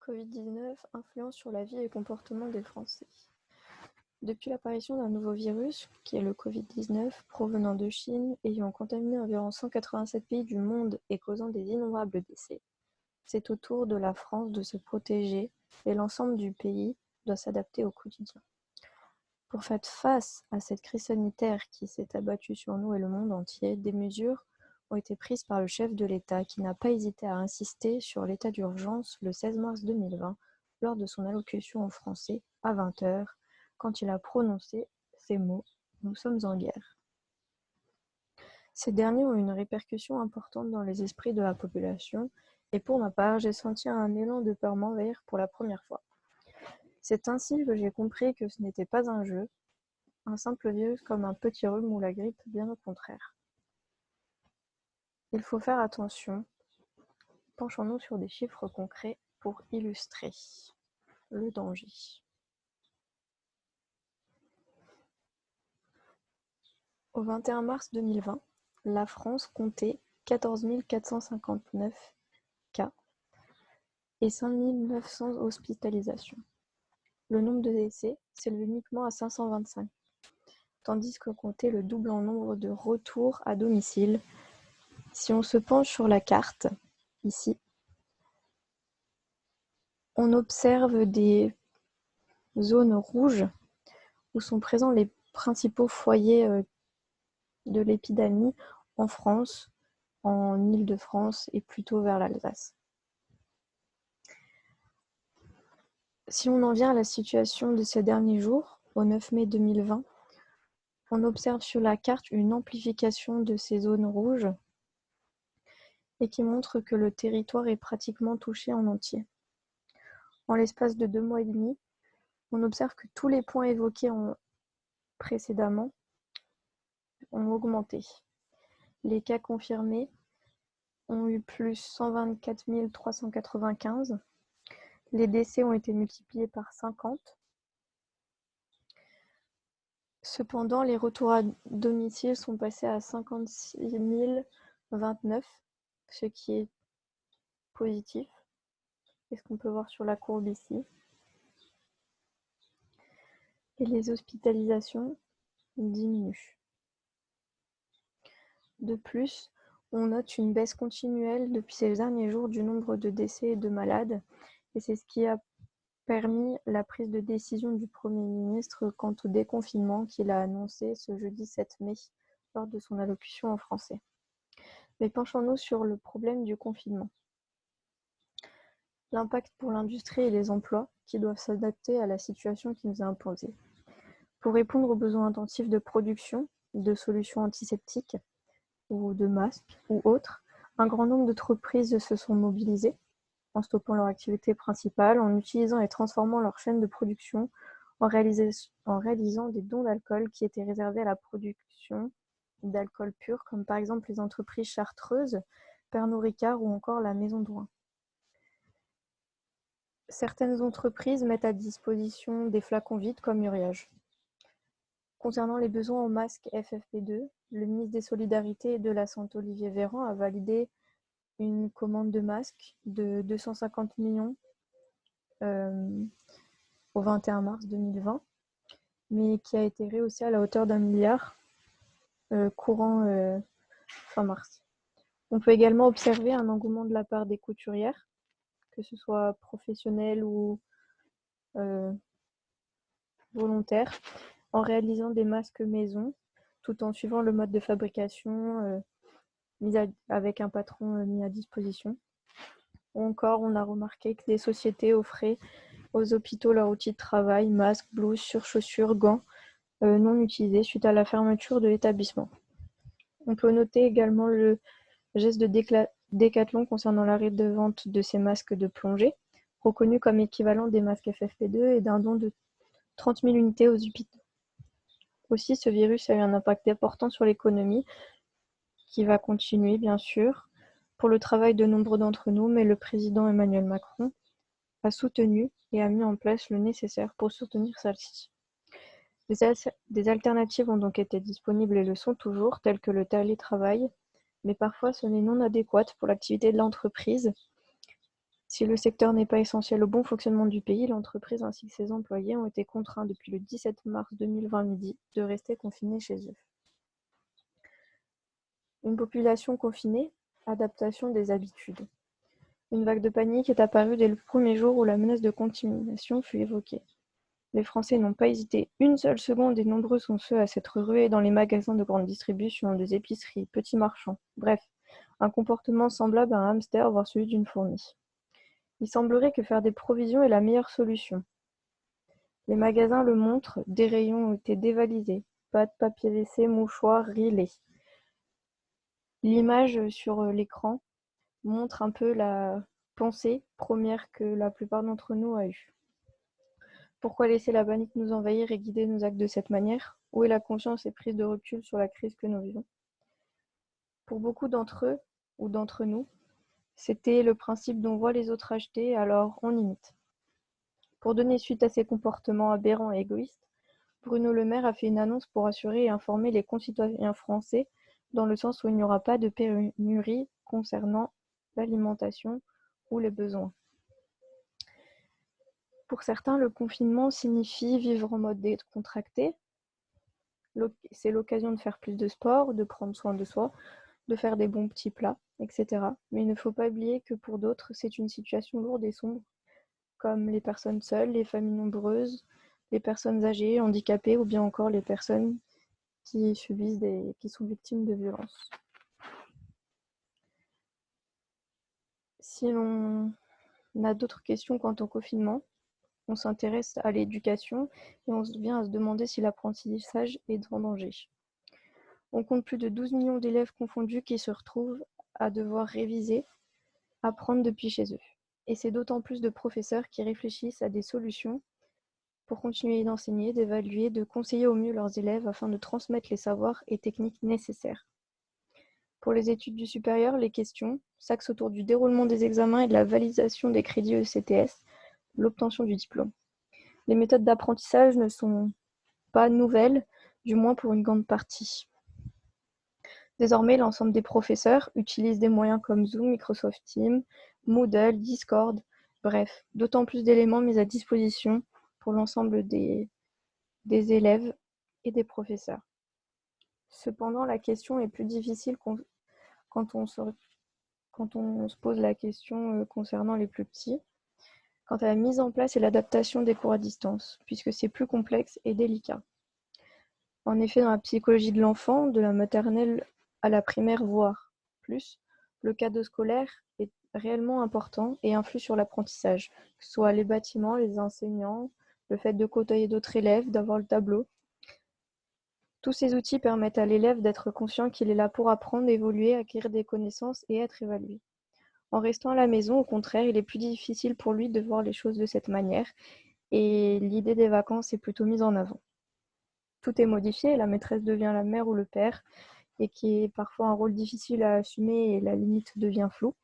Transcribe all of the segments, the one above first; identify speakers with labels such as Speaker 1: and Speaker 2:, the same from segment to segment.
Speaker 1: Covid-19 influence sur la vie et le comportement des Français. Depuis l'apparition d'un nouveau virus, qui est le Covid-19, provenant de Chine, ayant contaminé environ 187 pays du monde et causant des innombrables décès, c'est au tour de la France de se protéger et l'ensemble du pays doit s'adapter au quotidien. Pour faire face à cette crise sanitaire qui s'est abattue sur nous et le monde entier, des mesures ont été prises par le chef de l'État qui n'a pas hésité à insister sur l'état d'urgence le 16 mars 2020 lors de son allocution aux Français à 20h quand il a prononcé ces mots « Nous sommes en guerre ». Ces derniers ont une répercussion importante dans les esprits de la population et pour ma part, j'ai senti un élan de peur m'envahir pour la première fois. C'est ainsi que j'ai compris que ce n'était pas un jeu, un simple virus comme un petit rhume ou la grippe, bien au contraire. Il faut faire attention. Penchons-nous sur des chiffres concrets pour illustrer le danger. Au 21 mars 2020, la France comptait 14 459 cas et 5 900 hospitalisations. Le nombre de décès s'élevait uniquement à 525, tandis qu'on comptait le double en nombre de retours à domicile. Si on se penche sur la carte, ici, on observe des zones rouges où sont présents les principaux foyers de l'épidémie en France, en Île-de-France et plutôt vers l'Alsace. Si on en vient à la situation de ces derniers jours, au 9 mai 2020, on observe sur la carte une amplification de ces zones rouges et qui montre que le territoire est pratiquement touché en entier. En l'espace de 2 mois et demi, on observe que tous les points évoqués précédemment ont augmenté. Les cas confirmés ont eu plus 124 395. Les décès ont été multipliés par 50. Cependant, les retours à domicile sont passés à 56 029, ce qui est positif. C'est ce qu'on peut voir sur la courbe ici. Et les hospitalisations diminuent. De plus, on note une baisse continuelle depuis ces derniers jours du nombre de décès et de malades, et c'est ce qui a permis la prise de décision du Premier ministre quant au déconfinement qu'il a annoncé ce jeudi 7 mai lors de son allocution en français. Mais penchons-nous sur le problème du confinement. L'impact pour l'industrie et les emplois qui doivent s'adapter à la situation qui nous est imposée. Pour répondre aux besoins intensifs de production, de solutions antiseptiques ou de masques ou autres, un grand nombre d'entreprises se sont mobilisées en stoppant leur activité principale, en utilisant et transformant leur chaîne de production, en réalisant des dons d'alcool qui étaient réservés à la production d'alcool pur, comme par exemple les entreprises chartreuses, Pernod Ricard ou encore la Maison Drouin. Certaines entreprises mettent à disposition des flacons vides comme Uriage. Concernant les besoins en masques FFP2, le ministre des Solidarités et de la Santé Olivier Véran a validé une commande de masques de 250 millions au 21 mars 2020, mais qui a été rehaussée à la hauteur d'1 milliard courant fin mars. On peut également observer un engouement de la part des couturières, que ce soit professionnelles ou volontaires, en réalisant des masques maison, tout en suivant le mode de fabrication avec un patron mis à disposition. Ou encore, on a remarqué que des sociétés offraient aux hôpitaux leurs outils de travail, masques, blouses, surchaussures, gants non utilisés suite à la fermeture de l'établissement. On peut noter également le geste de Decathlon concernant l'arrêt de vente de ces masques de plongée, reconnus comme équivalent des masques FFP2 et d'un don de 30 000 unités aux hôpitaux. Aussi, ce virus a eu un impact important sur l'économie, qui va continuer bien sûr, pour le travail de nombre d'entre nous, mais le président Emmanuel Macron a soutenu et a mis en place le nécessaire pour soutenir celle-ci. Des alternatives ont donc été disponibles et le sont toujours, telles que le télétravail, mais parfois ce n'est non adéquat pour l'activité de l'entreprise Si le secteur n'est pas essentiel au bon fonctionnement du pays, l'entreprise ainsi que ses employés ont été contraints depuis le 17 mars 2020 midi de rester confinés chez eux. Une population confinée, adaptation des habitudes. Une vague de panique est apparue dès le premier jour où la menace de contamination fut évoquée. Les Français n'ont pas hésité une seule seconde et nombreux sont ceux à s'être rués dans les magasins de grande distribution, des épiceries, petits marchands. Bref, un comportement semblable à un hamster, voire celui d'une fourmi. Il semblerait que faire des provisions est la meilleure solution. Les magasins le montrent, des rayons ont été dévalisés. Pâtes, papier WC, mouchoirs, riz, L'image sur l'écran montre un peu la pensée première que la plupart d'entre nous a eue. Pourquoi laisser la panique nous envahir et guider nos actes de cette manière? Où est la conscience et prise de recul sur la crise que nous vivons? Pour beaucoup d'entre eux, ou d'entre nous, c'était le principe d'on voit les autres acheter, alors on imite. Pour donner suite à ces comportements aberrants et égoïstes, Bruno Le Maire a fait une annonce pour assurer et informer les concitoyens français dans le sens où il n'y aura pas de pénurie concernant l'alimentation ou les besoins. Pour certains, le confinement signifie vivre en mode décontracté. C'est l'occasion de faire plus de sport, de prendre soin de soi, de faire des bons petits plats, etc. Mais il ne faut pas oublier que pour d'autres, c'est une situation lourde et sombre, comme les personnes seules, les familles nombreuses, les personnes âgées, handicapées ou bien encore les personnes qui sont victimes de violences. Si l'on a d'autres questions quant au confinement, on s'intéresse à l'éducation et on vient à se demander si l'apprentissage est en danger. On compte plus de 12 millions d'élèves confondus qui se retrouvent à devoir réviser, apprendre depuis chez eux. Et c'est d'autant plus de professeurs qui réfléchissent à des solutions pour continuer d'enseigner, d'évaluer, de conseiller au mieux leurs élèves afin de transmettre les savoirs et techniques nécessaires. Pour les études du supérieur, les questions s'axent autour du déroulement des examens et de la validation des crédits ECTS, l'obtention du diplôme. Les méthodes d'apprentissage ne sont pas nouvelles, du moins pour une grande partie. Désormais, l'ensemble des professeurs utilisent des moyens comme Zoom, Microsoft Teams, Moodle, Discord, bref, d'autant plus d'éléments mis à disposition pour l'ensemble des élèves et des professeurs. Cependant, la question est plus difficile quand on se pose la question concernant les plus petits, quant à la mise en place et l'adaptation des cours à distance, puisque c'est plus complexe et délicat. En effet, dans la psychologie de l'enfant, de la maternelle à la primaire, voire plus, le cadre scolaire est réellement important et influe sur l'apprentissage, que ce soit les bâtiments, les enseignants, le fait de côtoyer d'autres élèves, d'avoir le tableau. Tous ces outils permettent à l'élève d'être conscient qu'il est là pour apprendre, évoluer, acquérir des connaissances et être évalué. En restant à la maison, au contraire, il est plus difficile pour lui de voir les choses de cette manière et l'idée des vacances est plutôt mise en avant. Tout est modifié, la maîtresse devient la mère ou le père et qui est parfois un rôle difficile à assumer et la limite devient floue.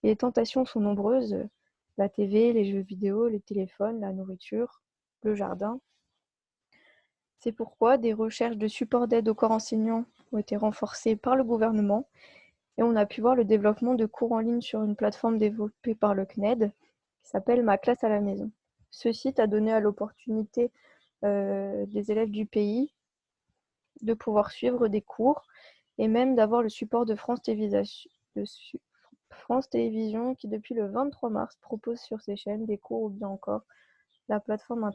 Speaker 1: Et les tentations sont nombreuses, la TV, les jeux vidéo, les téléphones, la nourriture, le jardin. C'est pourquoi des recherches de support d'aide au corps enseignant ont été renforcées par le gouvernement et on a pu voir le développement de cours en ligne sur une plateforme développée par le CNED qui s'appelle Ma classe à la maison. Ce site a donné à l'opportunité des élèves du pays de pouvoir suivre des cours et même d'avoir le support de France Télévisions qui depuis le 23 mars propose sur ses chaînes des cours ou bien encore la plateforme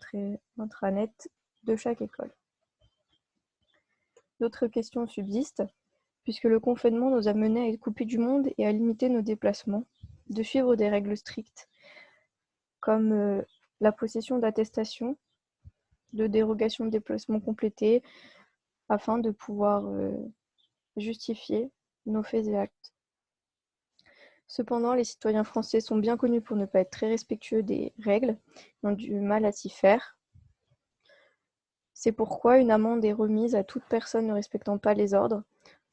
Speaker 1: intranet de chaque école. D'autres questions subsistent, puisque le confinement nous a menés à être coupés du monde et à limiter nos déplacements, de suivre des règles strictes, comme la possession d'attestations, de dérogations de déplacement complétées, afin de pouvoir justifier nos faits et actes. Cependant, les citoyens français sont bien connus pour ne pas être très respectueux des règles, ils ont du mal à s'y faire. C'est pourquoi une amende est remise à toute personne ne respectant pas les ordres.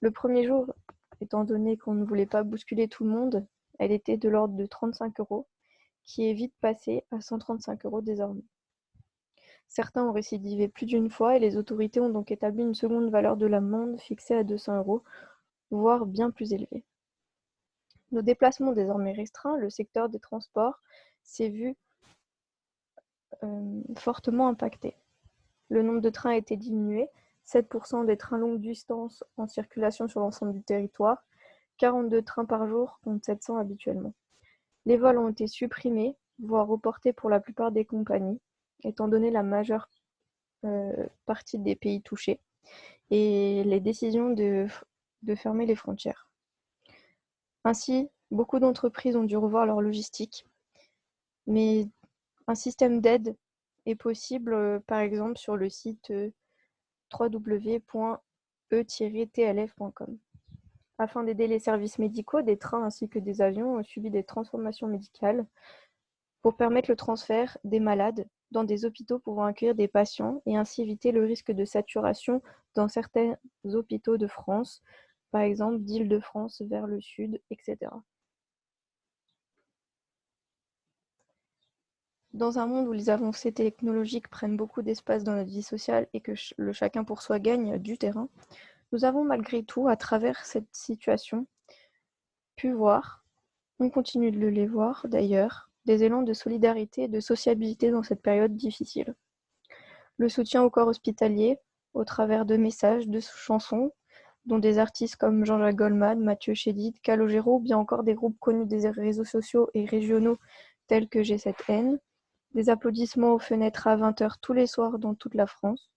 Speaker 1: Le premier jour, étant donné qu'on ne voulait pas bousculer tout le monde, elle était de l'ordre de 35 €, qui est vite passée à 135 € désormais. Certains ont récidivé plus d'une fois et les autorités ont donc établi une seconde valeur de l'amende fixée à 200 €, voire bien plus élevée. Nos déplacements désormais restreints, le secteur des transports s'est vu fortement impacté. Le nombre de trains a été diminué, 7% des trains longue distance en circulation sur l'ensemble du territoire, 42 trains par jour contre 700 habituellement. Les vols ont été supprimés, voire reportés pour la plupart des compagnies, étant donné la majeure partie des pays touchés, et les décisions de fermer les frontières. Ainsi, beaucoup d'entreprises ont dû revoir leur logistique, mais un système d'aide est possible, par exemple sur le site www.e-tlf.com. Afin d'aider les services médicaux, des trains ainsi que des avions ont subi des transformations médicales pour permettre le transfert des malades dans des hôpitaux pouvant accueillir des patients et ainsi éviter le risque de saturation dans certains hôpitaux de France, par exemple d'Île-de-France vers le sud, etc. Dans un monde où les avancées technologiques prennent beaucoup d'espace dans notre vie sociale et que le chacun pour soi gagne du terrain, nous avons malgré tout, à travers cette situation, pu voir, on continue de les voir d'ailleurs, des élans de solidarité et de sociabilité dans cette période difficile. Le soutien au corps hospitalier, au travers de messages, de chansons, dont des artistes comme Jean-Jacques Goldman, Mathieu Chédid, Calogero, ou bien encore des groupes connus des réseaux sociaux et régionaux tels que G7N, des applaudissements aux fenêtres à 20h tous les soirs dans toute la France,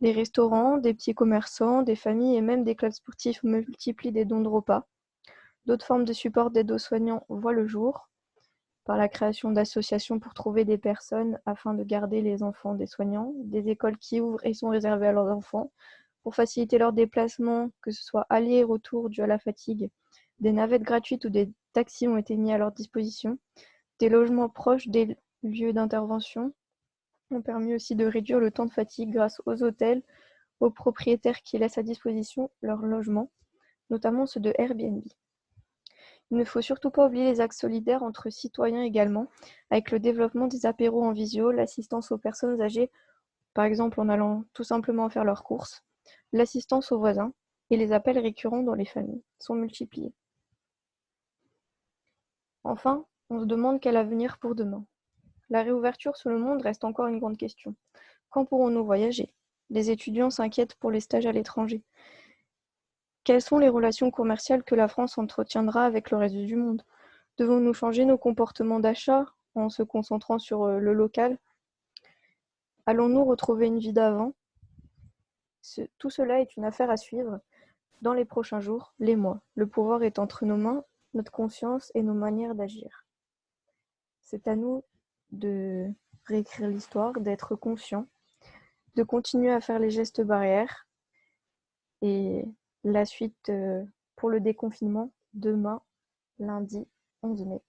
Speaker 1: des restaurants, des petits commerçants, des familles et même des clubs sportifs multiplient des dons de repas. D'autres formes de support d'aide aux soignants voient le jour, par la création d'associations pour trouver des personnes afin de garder les enfants des soignants, des écoles qui ouvrent et sont réservées à leurs enfants, pour faciliter leurs déplacements, que ce soit aller et retour dû à la fatigue. Des navettes gratuites ou des taxis ont été mis à leur disposition. Des logements proches des lieux d'intervention ont permis aussi de réduire le temps de fatigue grâce aux hôtels, aux propriétaires qui laissent à disposition leurs logements, notamment ceux de Airbnb. Il ne faut surtout pas oublier les actes solidaires entre citoyens également, avec le développement des apéros en visio, l'assistance aux personnes âgées, par exemple en allant tout simplement faire leurs courses, l'assistance aux voisins et les appels récurrents dans les familles sont multipliés. Enfin, on se demande quel avenir pour demain. La réouverture sur le monde reste encore une grande question. Quand pourrons-nous voyager? Les étudiants s'inquiètent pour les stages à l'étranger. Quelles sont les relations commerciales que la France entretiendra avec le reste du monde? Devons-nous changer nos comportements d'achat en se concentrant sur le local? Allons-nous retrouver une vie d'avant? Tout cela est une affaire à suivre dans les prochains jours, les mois. Le pouvoir est entre nos mains, notre conscience et nos manières d'agir. C'est à nous de réécrire l'histoire, d'être conscients, de continuer à faire les gestes barrières et la suite pour le déconfinement demain, lundi 11 mai.